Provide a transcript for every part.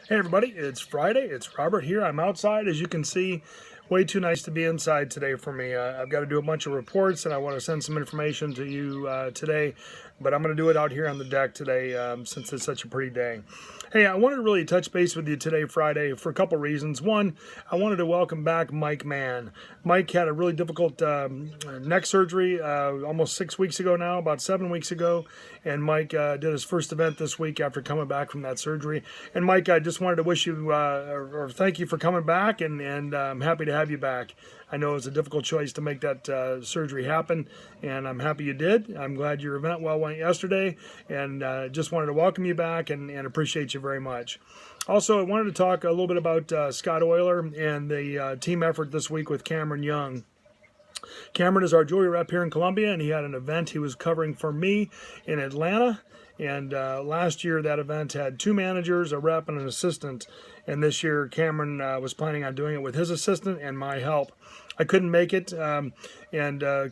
Hey everybody, it's Friday. It's Robert here. I'm outside, as you can see. Way too nice to be inside today for me. I've got to do a bunch of reports and I want to send some information to you today, but I'm going to do it out here on the deck today since it's such a pretty day. Hey, I wanted to really touch base with you today, Friday, for a couple reasons. One, I wanted to welcome back Mike Mann. Mike had a really difficult neck surgery almost 6 weeks ago now, about 7 weeks ago, and Mike did his first event this week after coming back from that surgery. And Mike, I just wanted to wish you or thank you for coming back, and I'm happy to have you back. I know it was a difficult choice to make that surgery happen, and I'm happy you did. I'm glad your event well went yesterday, and just wanted to welcome you back and appreciate you very much. Also, I wanted to talk a little bit about Scott Euler and the team effort this week with Cameron Young. Cameron is our jewelry rep here in Columbia, and he had an event he was covering for me in Atlanta. And last year, that event had 2 managers, a rep, and an assistant. And this year, Cameron was planning on doing it with his assistant and my help. I couldn't make it, and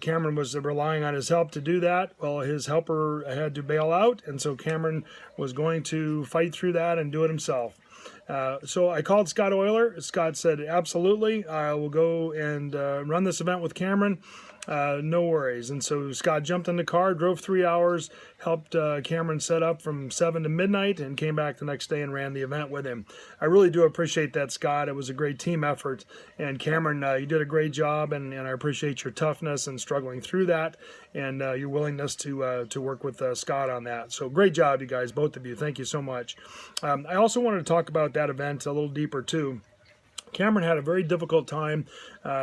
Cameron was relying on his help to do that. Well, his helper had to bail out, and so Cameron was going to fight through that and do it himself. So I called Scott Euler. Scott said, absolutely, I will go and run this event with Cameron. No worries. And so Scott jumped in the car, drove 3 hours, helped Cameron set up from 7 to midnight, and came back the next day and ran the event with him. I really do appreciate that, Scott. It was a great team effort. And Cameron, you did a great job, and I appreciate your toughness and struggling through that, and your willingness to work with Scott on that. So great job, you guys, both of you. Thank you so much. I also wanted to talk about that event a little deeper, too. Cameron had a very difficult time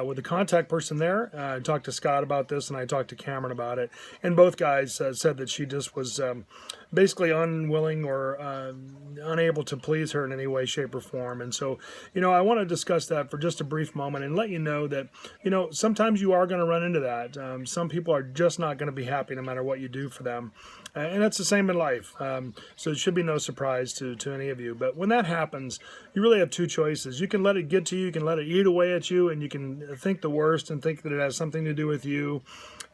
with the contact person there. I talked to Scott about this, and I talked to Cameron about it. And both guys said that she just was basically unwilling or unable to please her in any way, shape, or form. And so, I want to discuss that for just a brief moment and let you know that, sometimes you are going to run into that. Some people are just not going to be happy no matter what you do for them. And that's the same in life. So it should be no surprise to any of you. But when that happens, you really have 2 choices. You can let it get to you, you can let it eat away at you, and you can think the worst and think that it has something to do with you,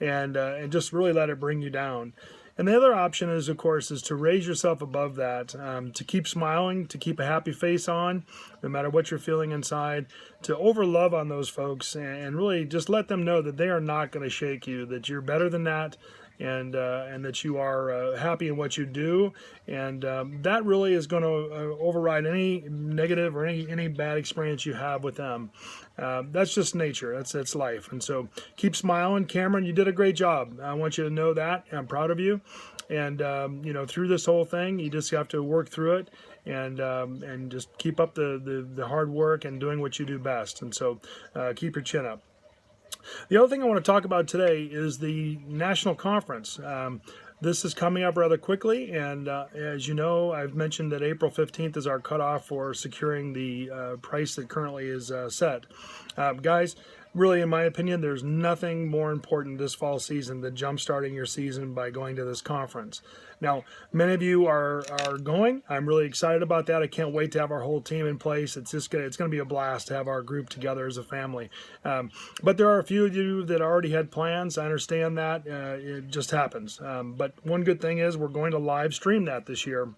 and just really let it bring you down. And the other option is, of course, is to raise yourself above that, to keep smiling, to keep a happy face on, no matter what you're feeling inside, to overlove on those folks and really just let them know that they are not going to shake you, that you're better than that, and that you are happy in what you do, and that really is going to override any negative or any bad experience you have with them. That's just nature. That's life. And so keep smiling. Cameron, you did a great job. I want you to know that. I'm proud of you. And through this whole thing, you just have to work through it and just keep up the hard work and doing what you do best. And so keep your chin up. The other thing I want to talk about today is the national conference. This is coming up rather quickly, and as you know, I've mentioned that April 15th is our cutoff for securing the price that currently is set. Guys, really, in my opinion, there's nothing more important this fall season than jump-starting your season by going to this conference. Now, many of you are going. I'm really excited about that. I can't wait to have our whole team in place. It's going to be a blast to have our group together as a family. But there are a few of you that already had plans. I understand that. It just happens. But one good thing is we're going to live stream that this year.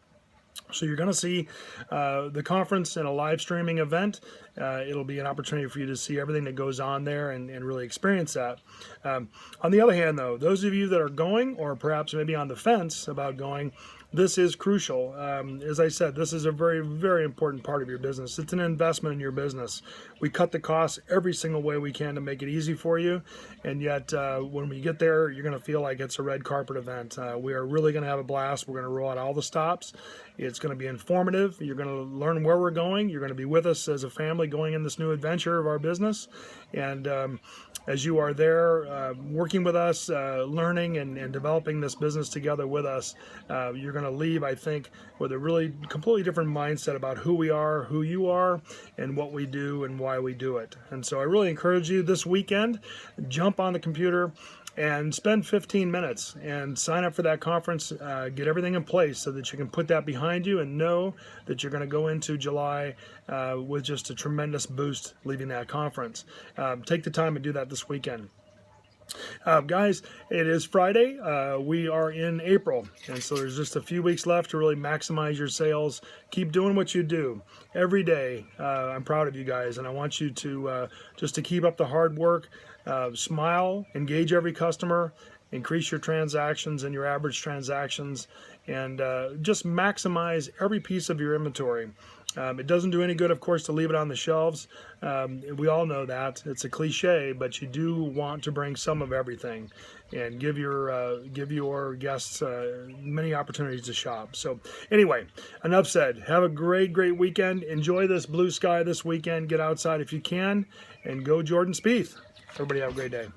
So you're going to see the conference in a live streaming event. It'll be an opportunity for you to see everything that goes on there and really experience that. On the other hand, though, those of you that are going or perhaps maybe on the fence about going, this is crucial. As I said, this is a very, very important part of your business. It's an investment in your business. We cut the costs every single way we can to make it easy for you. And yet, when we get there, you're going to feel like it's a red carpet event. We are really going to have a blast. We're going to roll out all the stops. It's going to be informative. You're going to learn where we're going. You're going to be with us as a family going in this new adventure of our business. And as you are there working with us, learning and developing this business together with us, you're going to leave, I think, with a really completely different mindset about who we are, who you are, and what we do and why we do it. And so I really encourage you this weekend, jump on the computer and spend 15 minutes and sign up for that conference, get everything in place so that you can put that behind you and know that you're going to go into July with just a tremendous boost leaving that conference. Take the time and do that this weekend. Guys, it is Friday. We are in April, and so there's just a few weeks left to really maximize your sales. Keep doing what you do every day. I'm proud of you guys, and I want you to just to keep up the hard work. Smile, engage every customer, increase your transactions and your average transactions, and just maximize every piece of your inventory. It doesn't do any good, of course, to leave it on the shelves. We all know that. It's a cliche, but you do want to bring some of everything and give your guests many opportunities to shop. So anyway, enough said. Have a great weekend. Enjoy this blue sky this weekend. Get outside if you can, and go Jordan Spieth. Everybody have a great day.